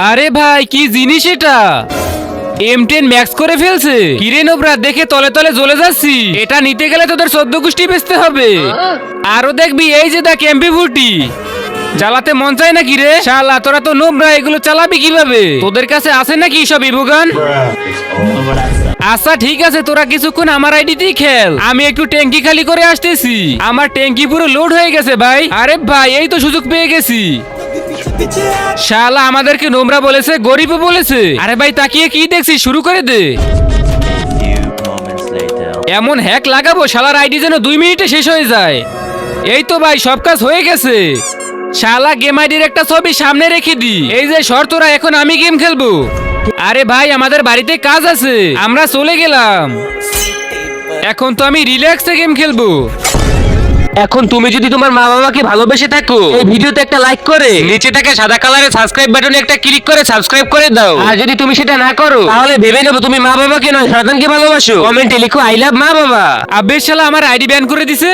আরে ভাই কি জিনিস এটা? M10 ম্যাক্স করে ফেলছে। কিরে নোবরা, দেখে তলে তলে জ্বলে যাচ্ছি। এটা নিতে গেলে তোদের 14 গোষ্ঠী বেচতে হবে। আরো দেখবি এই যে দেখ MP40। জ্বালাতে মন চায় না কিরে? শালা তোরা তো নোবরা, এগুলো চালাবি কিভাবে? তোদের কাছে আছে নাকি সব ইবুগান? আচ্ছা ঠিক আছে, তোরা কিছুক্ষণ আমার আইডিতেই খেল। আমি একটু ট্যাঙ্কি খালি করে আসতেছি। আমার ট্যাঙ্কি পুরো লোড হয়ে গেছে ভাই। আরে ভাই এই তো সুযোগ পেয়ে গেছি। শালা আমাদেরকে নোংরা বলেছে, গরিবও বলেছে। আরে ভাই তাকিয়ে কি দেখছি, শুরু করে দে। এমন হ্যাক লাগাবো শালার আইডি যেন 2 মিনিটে শেষ হয়ে যায়। এই তো ভাই সব কাজ হয়ে গেছে। শালা গেম আইডির একটা ছবি সামনে রেখে দি। এই যে শর্তরা, এখন আমি গেম খেলবো। আরে ভাই আমাদের বাড়িতে কাজ আছে, আমরা চলে গেলাম। এখন তো আমি রিল্যাক্সে গেম খেলবো। এখন তুমি যদি তোমার মা বাবাকে ভালোবেসে থাকো, এই ভিডিওতে একটা লাইক করে নিচে থাকা সাদা কালারের সাবস্ক্রাইব বাটনে একটা ক্লিক করে সাবস্ক্রাইব করে দাও। আর যদি তুমি সেটা না করো, তাহলে ভেবে নেবো তুমি মা বাবাকে নয় শয়তানকে ভালোবাসো। কমেন্টে লিখো আই লাভ মা বাবা। আবে শালা আমার আইডি ব্যান করে দিছে।